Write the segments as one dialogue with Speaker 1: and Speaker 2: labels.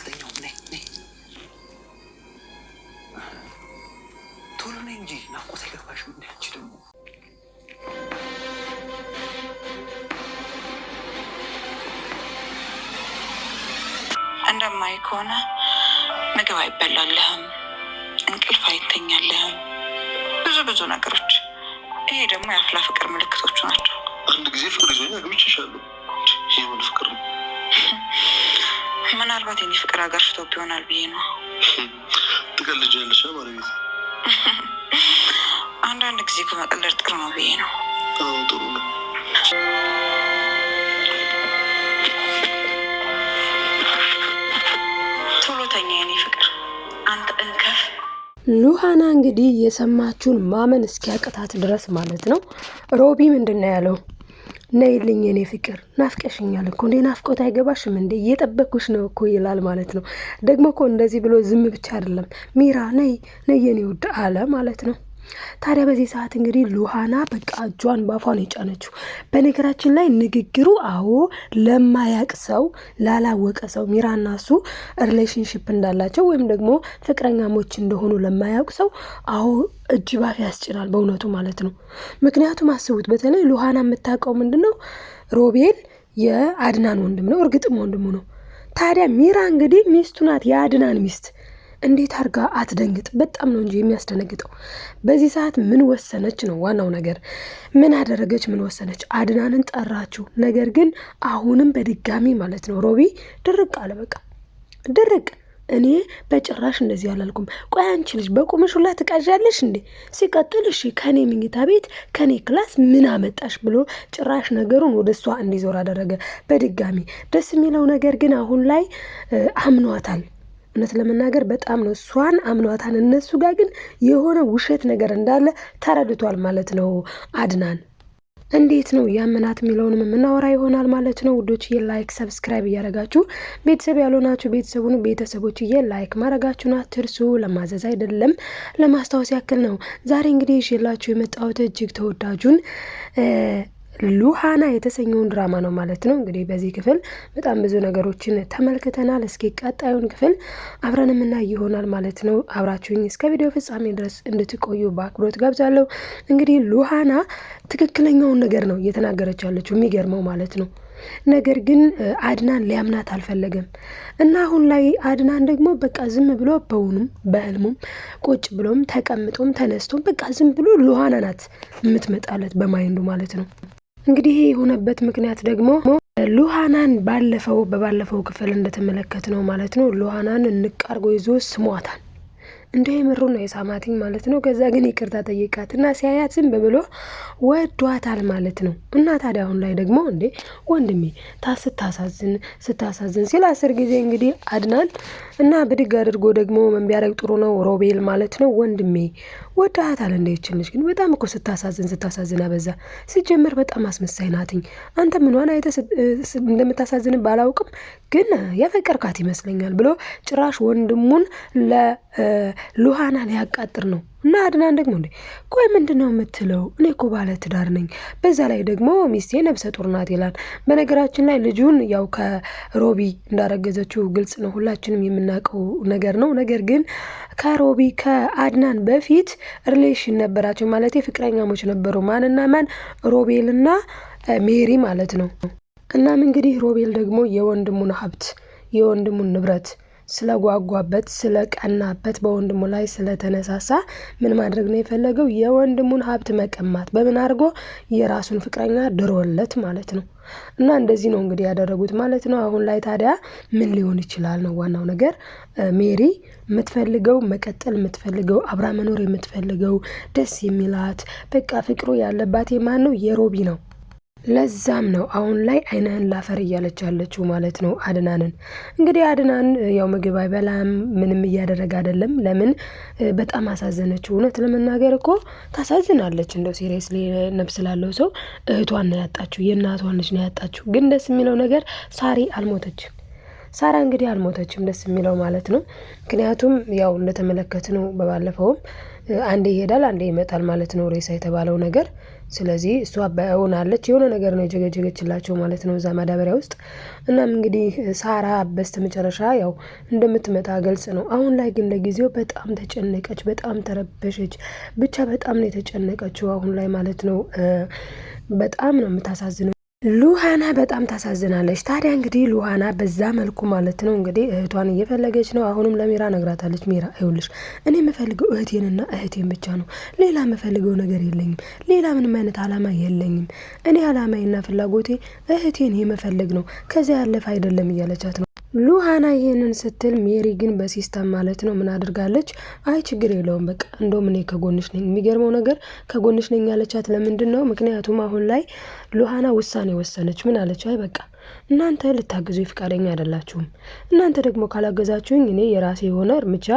Speaker 1: አልተኛውም። ነይ ቶሎ ነይ እንጂ ናፍቆት አይገባሽም እንዴ አንቺ ደግሞ?
Speaker 2: እንደማይ ከሆነ ምግብ አይበላልህም፣ እንቅልፍ አይተኛልህም፣ ብዙ ነገሮች። ይሄ ደግሞ የአፍላ ፍቅር ምልክቶቹ ናቸው።
Speaker 3: አንድ ጊዜ ፍቅር ይዞኝ አግብቼሻለሁ። ይህ ምን ፍቅር ነው?
Speaker 2: ምናልባት የኔ ፍቅር አጋርሽቶብህ ይሆናል ብዬ ነው።
Speaker 3: ትቀልጃለሽ ባለቤት።
Speaker 2: አንዳንድ ጊዜ ከመቀለድ ጥሩ ነው ብዬ ነው።
Speaker 3: አዎ ጥሩ ነው።
Speaker 2: ቶሎ ተኛ የኔ ፍቅር አንተ እንከፍ።
Speaker 4: ሉሃና እንግዲህ የሰማችውን ማመን እስኪያቅታት ድረስ ማለት ነው። ሮቢ ምንድን ነው ያለው? ነይልኝ የኔ ፍቅር ናፍቀሽኛል እኮ እንዴ፣ ናፍቆት አይገባሽም እንዴ? እየጠበኩሽ ነው እኮ ይላል ማለት ነው። ደግሞ እኮ እንደዚህ ብሎ ዝም ብቻ አይደለም፣ ሚራ ነይ የኔ ውድ አለ ማለት ነው። ታዲያ በዚህ ሰዓት እንግዲህ ሉሃና በቃ እጇን ባፏን የጫነችው። በነገራችን ላይ ንግግሩ አዎ ለማያቅ ሰው ላላወቀ ሰው ሚራና እሱ ሪሌሽንሽፕ እንዳላቸው ወይም ደግሞ ፍቅረኛሞች እንደሆኑ ለማያውቅ ሰው አዎ እጅ ባፍ ያስጭናል በእውነቱ ማለት ነው። ምክንያቱም አስቡት፣ በተለይ ሉሃና የምታውቀው ምንድነው ሮቤል የአድናን ወንድም ነው፣ እርግጥም ወንድሙ ነው። ታዲያ ሚራ እንግዲህ ሚስቱ ናት፣ የአድናን ሚስት። እንዴት አርጋ አትደንግጥ? በጣም ነው እንጂ የሚያስደነግጠው። በዚህ ሰዓት ምን ወሰነች ነው ዋናው ነገር። ምን አደረገች? ምን ወሰነች? አድናንን ጠራችው። ነገር ግን አሁንም በድጋሚ ማለት ነው ሮቢ ድርቅ አለ። በቃ ድርቅ። እኔ በጭራሽ እንደዚህ አላልኩም። ቆይ አንቺ ልጅ በቁምሽ ሁላ ትቃዣለሽ እንዴ? ሲቀጥል እሺ ከኔ መኝታ ቤት ከኔ ክላስ ምን አመጣሽ ብሎ ጭራሽ ነገሩን ወደ እሷ እንዲዞር አደረገ በድጋሚ። ደስ የሚለው ነገር ግን አሁን ላይ አምኗታል። እውነት ለመናገር በጣም ነው እሷን አምኗታን። እነሱ ጋር ግን የሆነ ውሸት ነገር እንዳለ ተረድቷል ማለት ነው አድናን። እንዴት ነው ያመናት የሚለውንም የምናወራ ይሆናል ማለት ነው። ውዶች ላይክ ሰብስክራይብ እያደረጋችሁ ቤተሰብ ያልሆናችሁ ቤተሰቦች ላይክ ማድረጋችሁን አትርሱ። ለማዘዝ አይደለም ለማስታወስ ያክል ነው። ዛሬ እንግዲህ ይዤላችሁ የመጣሁት እጅግ ተወዳጁን ሉሃና የተሰኘውን ድራማ ነው ማለት ነው። እንግዲህ በዚህ ክፍል በጣም ብዙ ነገሮችን ተመልክተናል። እስኪ ቀጣዩን ክፍል አብረን የምናይ ይሆናል ማለት ነው። አብራችሁኝ እስከ ቪዲዮ ፍጻሜ ድረስ እንድትቆዩ በአክብሮት ጋብዛለሁ። እንግዲህ ሉሃና ትክክለኛውን ነገር ነው እየተናገረች ያለችው፣ የሚገርመው ማለት ነው። ነገር ግን አድናን ሊያምናት አልፈለገም እና አሁን ላይ አድናን ደግሞ በቃ ዝም ብሎ በውኑም በህልሙም ቁጭ ብሎም ተቀምጦም ተነስቶም በቃ ዝም ብሎ ሉሃና ናት የምትመጣለት በማይንዱ ማለት ነው። እንግዲህ ይሄ የሆነበት ምክንያት ደግሞ ሉሃናን በባለፈው ክፍል እንደተመለከት ነው ማለት ነው። ሉሃናን እንቃርጎ ይዞ ስሟታል። እንደ የምሩ ነው የሳማቲኝ ማለት ነው። ከዛ ግን ይቅርታ ጠይቃትና ሲያያት ዝም ብሎ ወዷታል ማለት ነው። እና ታዲያ አሁን ላይ ደግሞ እንዴ ወንድሜ ስታሳዝን ሲል 10 ጊዜ እንግዲህ አድናን እና ብድግ አድርጎ ደግሞ ምን ቢያደርግ ጥሩ ነው ሮቤል ማለት ነው። ወንድሜ ወዳታል እንደ ይችልሽ ግን በጣም እኮ ስታሳዝን አበዛ። ሲጀምር በጣም አስመሳይ ናትኝ። አንተ ምንዋን እንደምታሳዝን ባላውቅም ግን የፈቀርካት ይመስለኛል ብሎ ጭራሽ ወንድሙን ሉሃና ሊያቃጥር ነው። እና አድናን ደግሞ እንዴ ቆይ ምንድነው የምትለው? እኔ እኮ ባለ ትዳር ነኝ፣ በዛ ላይ ደግሞ ሚስቴ ነብሰ ጡር ናት ይላል። በነገራችን ላይ ልጁን ያው ከሮቢ እንዳረገዘችው ግልጽ ነው፣ ሁላችንም የምናውቀው ነገር ነው። ነገር ግን ከአድናን በፊት ሪሌሽን ነበራቸው ማለት ፍቅረኛሞች ነበሩ። ማንና ማን? ሮቤልና ሜሪ ማለት ነው። እናም እንግዲህ ሮቤል ደግሞ የወንድሙን ሀብት የወንድሙን ንብረት ስለጓጓበት ስለቀናበት በወንድሙ ላይ ስለተነሳሳ ምን ማድረግ ነው የፈለገው? የወንድሙን ሀብት መቀማት። በምን አድርጎ? የራሱን ፍቅረኛ ድሮለት ማለት ነው። እና እንደዚህ ነው እንግዲህ ያደረጉት ማለት ነው። አሁን ላይ ታዲያ ምን ሊሆን ይችላል ነው ዋናው ነገር። ሜሪ የምትፈልገው መቀጠል የምትፈልገው አብራ መኖር የምትፈልገው ደስ የሚላት በቃ ፍቅሩ ያለባት የማን ነው? የሮቢ ነው። ለዛም ነው አሁን ላይ አይነህን ላፈር እያለች ያለችው ማለት ነው አድናንን። እንግዲህ አድናን ያው ምግብ አይበላም ምንም እያደረገ አይደለም። ለምን? በጣም አሳዘነችው። እውነት ለመናገር እኮ ታሳዝናለች። እንደው ሲሪየስሊ ነፍስ ላለው ሰው እህቷን ነው ያጣችው፣ የእናቷን ልጅ ነው ያጣችው። ግን ደስ የሚለው ነገር ሳራ እንግዲህ አልሞተችም። ደስ የሚለው ማለት ነው። ምክንያቱም ያው እንደተመለከት ነው በባለፈውም አንዴ ይሄዳል አንዴ ይመጣል ማለት ነው ሬሳ የተባለው ነገር። ስለዚህ እሷ በእውናለች የሆነ ነገር ነው የጀገጀገችላቸው ማለት ነው እዛ ማዳበሪያ ውስጥ። እናም እንግዲህ ሳራ በስተመጨረሻ ያው እንደምትመጣ ገልጽ ነው። አሁን ላይ ግን ለጊዜው በጣም ተጨነቀች፣ በጣም ተረበሸች። ብቻ በጣም ነው የተጨነቀችው አሁን ላይ ማለት ነው። በጣም ነው የምታሳዝነው። ሉሃና በጣም ታሳዝናለች። ታዲያ እንግዲህ ሉሃና በዛ መልኩ ማለት ነው እንግዲህ እህቷን እየፈለገች ነው። አሁንም ለሚራ ነግራታለች። ሚራ ይኸውልሽ እኔ የምፈልገው እህቴንና እህቴን ብቻ ነው። ሌላ የምፈልገው ነገር የለኝም። ሌላ ምንም አይነት አላማ የለኝም። እኔ አላማዬና ፍላጎቴ እህቴን የመፈለግ ነው። ከዚያ ያለፈ አይደለም እያለቻት ነው ሉሃና። ይህንን ስትል ሜሪ ግን በሲስተም ማለት ነው ምን አድርጋለች? አይ ችግር የለውም በቃ እንደውም እኔ ከጎንሽ ነኝ። የሚገርመው ነገር ከጎንሽ ነኝ ያለቻት ለምንድን ነው? ምክንያቱም አሁን ላይ ሉሃና ውሳኔ ወሰነች። ምን አለች? አይ በቃ እናንተ ልታግዙ ፈቃደኛ አይደላችሁም። እናንተ ደግሞ ካላገዛችሁኝ እኔ የራሴ የሆነ እርምጃ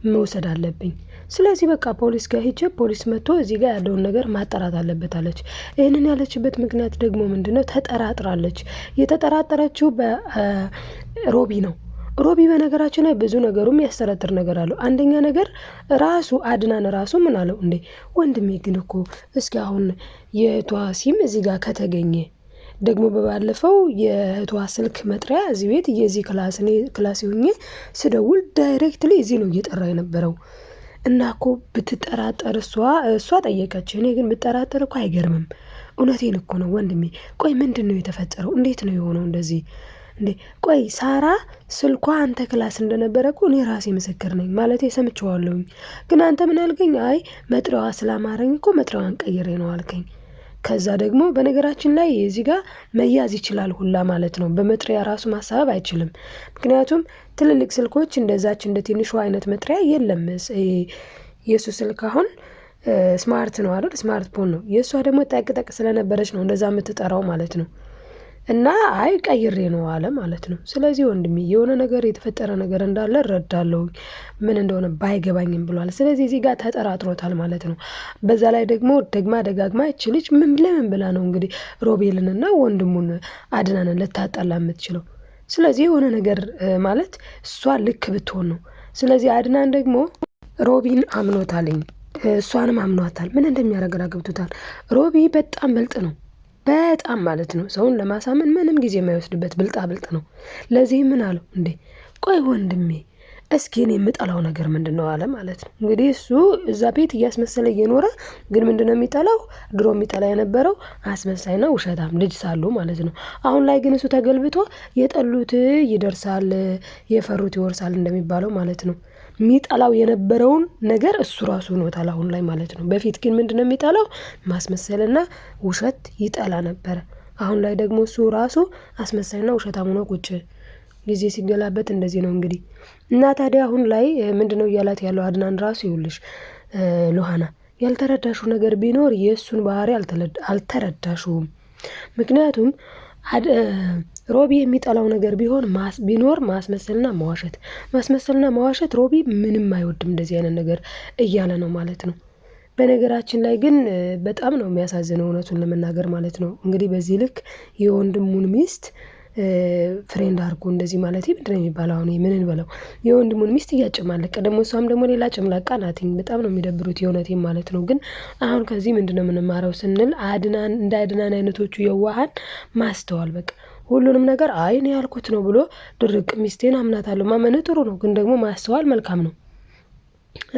Speaker 4: መውሰድ አለብኝ። ስለዚህ በቃ ፖሊስ ጋር ሂጄ ፖሊስ መጥቶ እዚህ ጋር ያለውን ነገር ማጣራት አለበት አለች። ይህንን ያለችበት ምክንያት ደግሞ ምንድነው? ተጠራጥራለች። የተጠራጠረችው በሮቢ ነው። ሮቢ በነገራችን ላይ ብዙ ነገሩም ያስተረትር ነገር አለው። አንደኛ ነገር ራሱ አድናን ራሱ ምን አለው? እንዴ ወንድሜ ግን እኮ እስኪ አሁን የእህቷ ሲም እዚህ ጋር ከተገኘ ደግሞ በባለፈው የእህቷ ስልክ መጥሪያ እዚህ ቤት የዚህ ክላስ ሆኜ ስደውል ዳይሬክትሊ እዚህ ነው እየጠራ የነበረው እና እኮ ብትጠራጠር እሷ ጠየቀች። እኔ ግን ብጠራጠር እኮ አይገርምም። እውነቴን እኮ ነው ወንድሜ። ቆይ ምንድን ነው የተፈጠረው? እንዴት ነው የሆነው እንደዚህ? እንዴ ቆይ ሳራ ስልኳ አንተ ክላስ እንደነበረ እኮ እኔ ራሴ ምስክር ነኝ ማለት ሰምቼዋለሁኝ። ግን አንተ ምን አልከኝ? አይ መጥሪያዋ ስላማረኝ እኮ መጥሪያዋን ቀይሬ ነው አልከኝ። ከዛ ደግሞ በነገራችን ላይ እዚህ ጋር መያዝ ይችላል ሁላ ማለት ነው። በመጥሪያ ራሱ ማሳበብ አይችልም። ምክንያቱም ትልልቅ ስልኮች እንደዛች እንደ ትንሹ አይነት መጥሪያ የለም። የእሱ ስልክ አሁን ስማርት ነው አይደል? ስማርት ፎን ነው። የእሷ ደግሞ ጠቅጠቅ ስለነበረች ነው እንደዛ የምትጠራው ማለት ነው። እና አይ ቀይሬ ነው አለ ማለት ነው። ስለዚህ ወንድሜ የሆነ ነገር የተፈጠረ ነገር እንዳለ እረዳለሁ፣ ምን እንደሆነ ባይገባኝም ብሏል። ስለዚህ እዚህ ጋር ተጠራጥሮታል ማለት ነው። በዛ ላይ ደግሞ ደጋግማ እቺ ልጅ ለምን ብላ ነው እንግዲህ ሮቤልንና ወንድሙን አድናንን ልታጣላ የምትችለው? ስለዚህ የሆነ ነገር ማለት እሷ ልክ ብትሆን ነው። ስለዚህ አድናን ደግሞ ሮቢን አምኖታልኝ፣ እሷንም አምኗታል። ምን እንደሚያደርግ ገብቶታል። ሮቢ በጣም ብልጥ ነው፣ በጣም ማለት ነው። ሰውን ለማሳመን ምንም ጊዜ የማይወስድበት ብልጣ ነው። ለዚህ ምን አለው? እንዴ ቆይ ወንድሜ እስኪ እኔ የምጠላው ነገር ምንድን ነው አለ ማለት ነው። እንግዲህ እሱ እዛ ቤት እያስመሰለ እየኖረ ግን ምንድን ነው የሚጠላው? ድሮ የሚጠላ የነበረው አስመሳይና ውሸታም ልጅ ሳሉ ማለት ነው። አሁን ላይ ግን እሱ ተገልብቶ የጠሉት ይደርሳል፣ የፈሩት ይወርሳል እንደሚባለው ማለት ነው። የሚጠላው የነበረውን ነገር እሱ ራሱ ሆኖታል አሁን ላይ ማለት ነው። በፊት ግን ምንድን ነው የሚጠላው? ማስመሰልና ውሸት ይጠላ ነበረ። አሁን ላይ ደግሞ እሱ ራሱ አስመሳይና ውሸታም ሆኖ ቁጭ ጊዜ ሲገላበት እንደዚህ ነው እንግዲህ። እና ታዲያ አሁን ላይ ምንድነው እያላት ያለው አድናን ራሱ ይውልሽ ሉሃና ያልተረዳሽው ነገር ቢኖር የእሱን ባህሪ አልተረዳሽውም። ምክንያቱም ሮቢ የሚጠላው ነገር ቢኖር ማስመሰልና መዋሸት ሮቢ ምንም አይወድም እንደዚህ አይነት ነገር እያለ ነው ማለት ነው። በነገራችን ላይ ግን በጣም ነው የሚያሳዝነው እውነቱን ለመናገር ማለት ነው። እንግዲህ በዚህ ልክ የወንድሙን ሚስት ፍሬንድ አድርጎ እንደዚህ ማለት ምንድነው የሚባለው? አሁን ምን እንበለው? የወንድሙን ሚስት እያጨማለቀ ደግሞ እሷም ደግሞ ሌላ ጭምላቃ ናትኝ። በጣም ነው የሚደብሩት የእውነቴን ማለት ነው። ግን አሁን ከዚህ ምንድነው የምንማረው ስንል እንደ አድናን አይነቶቹ የዋሃን ማስተዋል በቃ ሁሉንም ነገር አይ እኔ ያልኩት ነው ብሎ ድርቅ ሚስቴን አምናታለሁ ማመን ጥሩ ነው፣ ግን ደግሞ ማስተዋል መልካም ነው።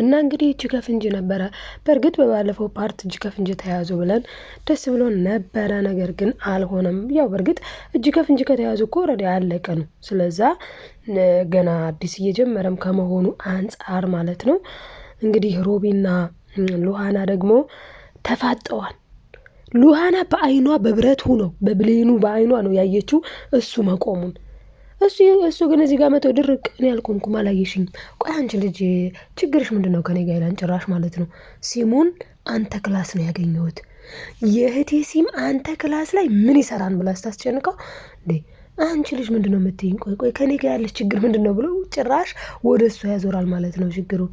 Speaker 4: እና እንግዲህ እጅ ከፍንጅ ነበረ። በእርግጥ በባለፈው ፓርት እጅ ከፍንጅ ተያዙ ብለን ደስ ብሎን ነበረ፣ ነገር ግን አልሆነም። ያው በእርግጥ እጅ ከፍንጅ ከተያዙ እኮ ኦልሬዲ አለቀ ነው። ስለዛ ገና አዲስ እየጀመረም ከመሆኑ አንጻር ማለት ነው እንግዲህ ሮቢና ሉሃና ደግሞ ተፋጠዋል። ሉሃና በአይኗ በብረቱ ነው በብሌኑ በአይኗ ነው ያየችው እሱ መቆሙን። እሱ ግን እዚህ ጋር መተው ድርቅ እኔ አልቆምኩም አላየሽኝም። ቆይ አንቺ ልጅ ችግርሽ ምንድን ነው ከኔ ጋር ይላል ጭራሽ ማለት ነው። ሲሙን አንተ ክላስ ነው ያገኘሁት፣ የእህቴ ሲም አንተ ክላስ ላይ ምን ይሰራን ብላ ስታስጨንቀው እንዴ አንቺ ልጅ ምንድን ነው የምትይኝ? ቆይ ከኔ ጋር ያለች ችግር ምንድን ነው ብሎ ጭራሽ ወደ እሷ ያዞራል ማለት ነው ችግሩን።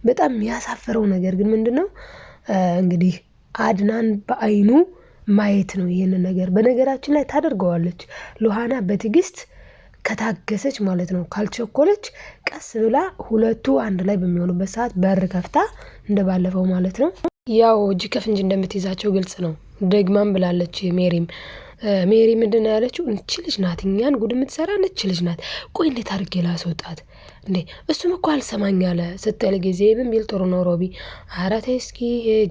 Speaker 4: በጣም የሚያሳፍረው ነገር ግን ምንድን ነው እንግዲህ አድናን በአይኑ ማየት ነው ይህንን ነገር። በነገራችን ላይ ታደርገዋለች ሉሃና በትዕግስት ከታገሰች ማለት ነው። ካልቸኮለች ቀስ ብላ ሁለቱ አንድ ላይ በሚሆኑበት ሰዓት በር ከፍታ እንደባለፈው ማለት ነው ያው እጅ ከፍንጅ እንደምትይዛቸው ግልጽ ነው። ደግማም ብላለች ሜሪ ምንድን ነው ያለችው? እቺ ልጅ ናት እኛን ጉድ የምትሰራ እቺ ልጅ ናት። ቆይ እንዴት አድርጌ ላስወጣት እንዴ? እሱም እኮ አልሰማኝ አለ ስትል ጊዜ ምን ቢል ጥሩ ነው ሮቢ? ኧረ ተይ እስኪ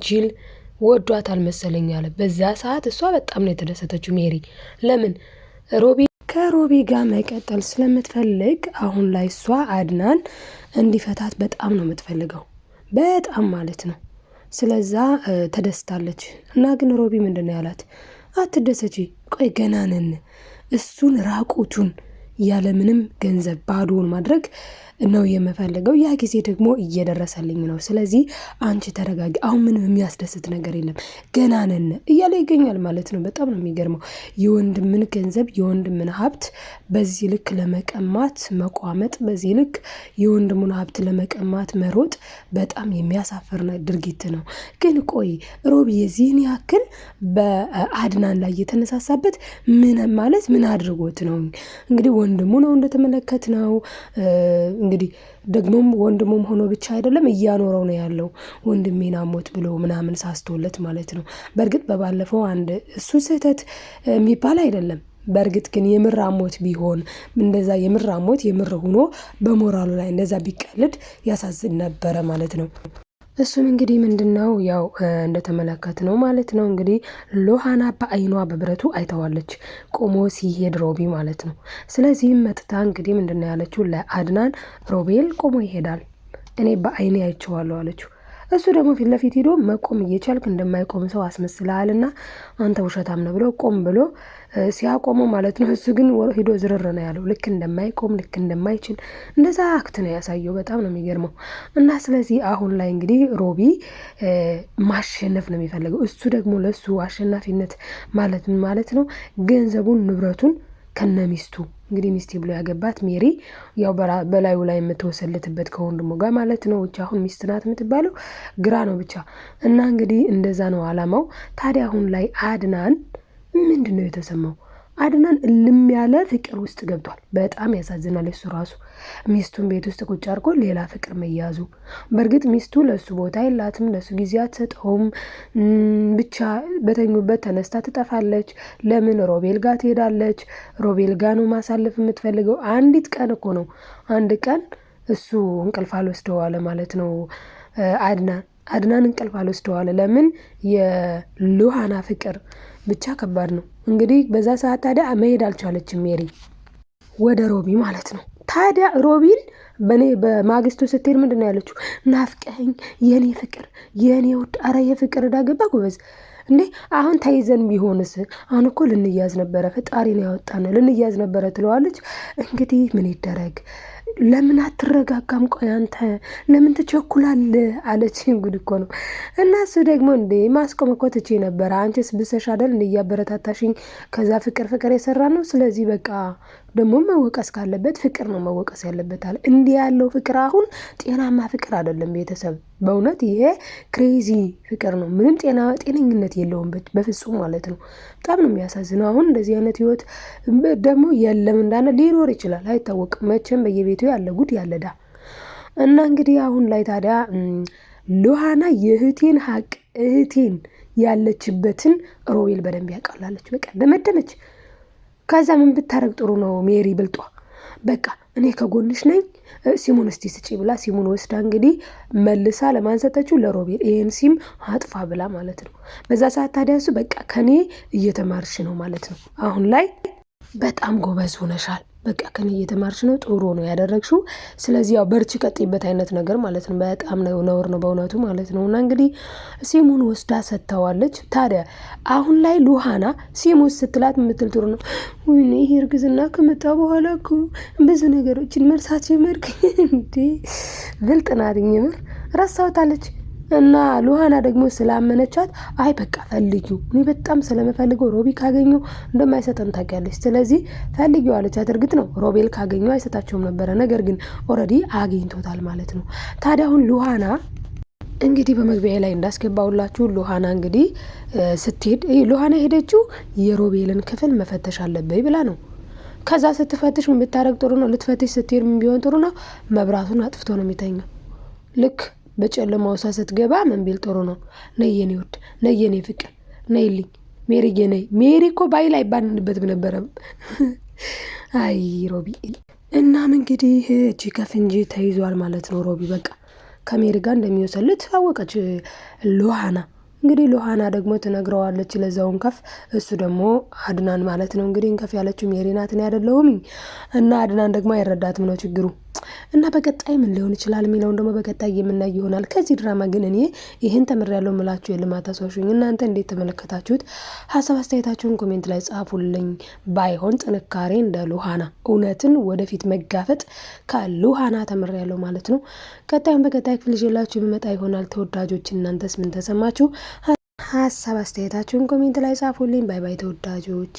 Speaker 4: ጂል ወዷት አልመሰለኝ አለ። በዛ ሰዓት እሷ በጣም ነው የተደሰተችው ሜሪ። ለምን ከሮቢ ጋር መቀጠል ስለምትፈልግ አሁን ላይ እሷ አድናን እንዲፈታት በጣም ነው የምትፈልገው፣ በጣም ማለት ነው። ስለዛ ተደስታለች። እና ግን ሮቢ ምንድን ነው ያላት? አትደሰቺ፣ ቆይ ገና ነን። እሱን ራቁቱን ያለምንም ገንዘብ ባዶውን ማድረግ ነው የምፈልገው። ያ ጊዜ ደግሞ እየደረሰልኝ ነው። ስለዚህ አንቺ ተረጋጊ፣ አሁን ምንም የሚያስደስት ነገር የለም፣ ገና ነን እያለ ይገኛል ማለት ነው። በጣም ነው የሚገርመው። የወንድምን ገንዘብ የወንድምን ሀብት በዚህ ልክ ለመቀማት መቋመጥ፣ በዚህ ልክ የወንድሙን ሀብት ለመቀማት መሮጥ በጣም የሚያሳፍር ድርጊት ነው። ግን ቆይ ሮቢ የዚህን ያክል በአድናን ላይ የተነሳሳበት ምን አድርጎት ነው? እንግዲህ ወንድሙ ነው እንደተመለከት ነው። እንግዲህ ደግሞም ወንድሙም ሆኖ ብቻ አይደለም እያኖረው ነው ያለው። ወንድሜን አሞት ብሎ ምናምን ሳስቶለት ማለት ነው። በእርግጥ በባለፈው አንድ እሱ ስህተት የሚባል አይደለም። በእርግጥ ግን የምር አሞት ቢሆን እንደዛ የምር አሞት የምር ሆኖ በሞራሉ ላይ እንደዛ ቢቀልድ ያሳዝን ነበረ ማለት ነው። እሱም እንግዲህ ምንድነው ያው እንደተመለከት ነው ማለት ነው። እንግዲህ ሎሃና በአይኗ በብረቱ አይተዋለች ቆሞ ሲሄድ ሮቢ ማለት ነው። ስለዚህም መጥታ እንግዲህ ምንድነው ያለችው ለአድናን፣ ሮቤል ቆሞ ይሄዳል፣ እኔ በአይኔ አይቼዋለሁ አለችው። እሱ ደግሞ ፊት ለፊት ሄዶ መቆም እየቻልክ እንደማይቆም ሰው አስመስልሃልና አንተ ውሸታም ነው ብሎ ቆም ብሎ ሲያቆመው ማለት ነው። እሱ ግን ሄዶ ዝርር ነው ያለው። ልክ እንደማይቆም ልክ እንደማይችል እንደዛ አክት ነው ያሳየው። በጣም ነው የሚገርመው። እና ስለዚህ አሁን ላይ እንግዲህ ሮቢ ማሸነፍ ነው የሚፈልገው። እሱ ደግሞ ለሱ አሸናፊነት ማለት ነው ገንዘቡን ንብረቱን ከነሚስቱ እንግዲህ ሚስቴ ብሎ ያገባት ሜሪ ያው በላዩ ላይ የምትወሰልትበት ከወንድሙ ጋር ማለት ነው። ብቻ አሁን ሚስት ናት የምትባለው ግራ ነው ብቻ። እና እንግዲህ እንደዛ ነው አላማው። ታዲያ አሁን ላይ አድናን ምንድነው የተሰማው? አድናን እልም ያለ ፍቅር ውስጥ ገብቷል። በጣም ያሳዝናል። እሱ ራሱ ሚስቱን ቤት ውስጥ ቁጭ አድርጎ ሌላ ፍቅር መያዙ። በእርግጥ ሚስቱ ለሱ ቦታ የላትም፣ ለሱ ጊዜ አትሰጠውም። ብቻ በተኙበት ተነስታ ትጠፋለች። ለምን ሮቤል ጋር ትሄዳለች? ሮቤል ጋር ነው ማሳለፍ የምትፈልገው። አንዲት ቀን እኮ ነው፣ አንድ ቀን እሱ እንቅልፍ አልወስደዋለ ማለት ነው። አድናን እንቅልፍ አልወስደዋለ። ለምን? የሉሃና ፍቅር ብቻ ከባድ ነው። እንግዲህ በዛ ሰዓት ታዲያ መሄድ አልቻለችም ሜሪ ወደ ሮቢ ማለት ነው። ታዲያ ሮቢን በማግስቱ ስትሄድ ምንድን ነው ያለችው? ናፍቀኝ የኔ ፍቅር የኔ ውድ። አረ የፍቅር እዳገባ ጎበዝ እንዴ! አሁን ተይዘን ቢሆንስ? አሁን እኮ ልንያዝ ነበረ፣ ፈጣሪ ነው ያወጣን፣ ልንያዝ ነበረ ትለዋለች። እንግዲህ ምን ይደረግ? ለምን አትረጋጋም? ቆይ አንተ ለምን ትቸኩላለህ? አለች። ጉድ እኮ ነው። እና እሱ ደግሞ እንዴ ማስቆም እኮ ትቼ ነበረ፣ አንቺስ ብሰሽ አይደል እንደ እያበረታታሽኝ ከዛ ፍቅር የሰራ ነው። ስለዚህ በቃ ደግሞ መወቀስ ካለበት ፍቅር ነው መወቀስ ያለበት አለ። እንዲህ ያለው ፍቅር አሁን ጤናማ ፍቅር አይደለም ቤተሰብ። በእውነት ይሄ ክሬዚ ፍቅር ነው። ምንም ጤነኝነት የለውም በፍጹም ማለት ነው። በጣም ነው የሚያሳዝነው። አሁን እንደዚህ አይነት ህይወት ደግሞ የለም እንዳለ ሊኖር ይችላል አይታወቅም። መቼም በየቤቱ ያለ ጉድ ያለዳ እና እንግዲህ አሁን ላይ ታዲያ ሉሃና የእህቴን ሀቅ እህቴን ያለችበትን ሮቤል በደንብ ያውቃላለች። በቃ ደመደመች። ከዛ ምን ብታረግ ጥሩ ነው ሜሪ ብልጧ፣ በቃ እኔ ከጎንሽ ነኝ ሲሙን እስቲ ስጪ ብላ ሲሙን ወስዳ እንግዲህ መልሳ ለማንሰጠችው ለሮቤል ይሄን ሲም አጥፋ ብላ ማለት ነው። በዛ ሰዓት ታዲያ እሱ በቃ ከኔ እየተማርሽ ነው ማለት ነው። አሁን ላይ በጣም ጎበዝ ሆነሻል፣ በቃ ከኔ እየተማርሽ ነው፣ ጥሩ ነው ያደረግሽው። ስለዚህ ያው በርቺ ቀጥይበት አይነት ነገር ማለት ነው። በጣም ነው ነውር ነው በእውነቱ ማለት ነው። እና እንግዲህ ሲሙን ወስዳ ሰጥተዋለች። ታዲያ አሁን ላይ ሉሃና ሲሙን ስትላት የምትል ጥሩ ነው፣ ወይኔ ይሄ እርግዝና ከመጣ በኋላ እኮ ብዙ ነገሮችን መርሳት ጀመርክ እንዴ! ብልጥ ናት ምር ረሳውታለች። እና ሉሃና ደግሞ ስላመነቻት አይ በቃ ፈልጊው፣ እኔ በጣም ስለምፈልገው ሮቢ ካገኘው እንደማይሰጠን ታውቂያለች፣ ስለዚህ ፈልጊው አለቻት። እርግጥ ነው ሮቤል ካገኘው አይሰጣቸውም ነበረ፣ ነገር ግን ኦልሬዲ አግኝቶታል ማለት ነው። ታዲያ አሁን ሉሃና እንግዲህ በመግቢያ ላይ እንዳስገባውላችሁ ሉሃና እንግዲህ ስትሄድ ሉሃና ሄደችው የሮቤልን ክፍል መፈተሽ አለበይ ብላ ነው። ከዛ ስትፈትሽ ምን ብታረግ ጥሩ ነው? ልትፈትሽ ስትሄድ ምን ቢሆን ጥሩ ነው? መብራቱን አጥፍቶ ነው የሚተኛው። ልክ በጨለማው ስትገባ ምን ቢል ጥሩ ነው? ነይ የኔ ውድ፣ ነይ የኔ ፍቅር፣ ነይልኝ ሜሪዬ ነይ። ሜሪ እኮ ባይ ላይ ባንንበትም ነበረ። አይ ሮቢ እናም እንግዲህ እቺ ከፍንጂ ተይዟል ማለት ነው። ሮቢ በቃ ከሜሪ ጋር እንደሚወሰልት ታወቀች ሉሃና። እንግዲህ ሉሃና ደግሞ ትነግረዋለች ለዛውን ከፍ፣ እሱ ደግሞ አድናን ማለት ነው እንግዲህ እንከፍ ያለችው ሜሪ ናት እኔ አይደለሁም። እና አድናን ደግሞ አይረዳትም ነው ችግሩ። እና በቀጣይ ምን ሊሆን ይችላል የሚለውን ደግሞ በቀጣይ የምናይ ይሆናል። ከዚህ ድራማ ግን እኔ ይህን ተምሬያለሁ የምላችሁ የልማት አሳሾኝ እናንተ እንዴት ተመለከታችሁት? ሀሳብ አስተያየታችሁን ኮሜንት ላይ ጻፉልኝ። ባይሆን ጥንካሬ እንደ ሉሃና እውነትን ወደፊት መጋፈጥ ከሉሃና ተምሬያለሁ ማለት ነው። ቀጣዩን በቀጣይ ክፍል ይዤላችሁ የሚመጣ ይሆናል። ተወዳጆች እናንተስ ምን ተሰማችሁ? ሀሳብ አስተያየታችሁን ኮሜንት ላይ ጻፉልኝ። ባይ ባይ ተወዳጆች።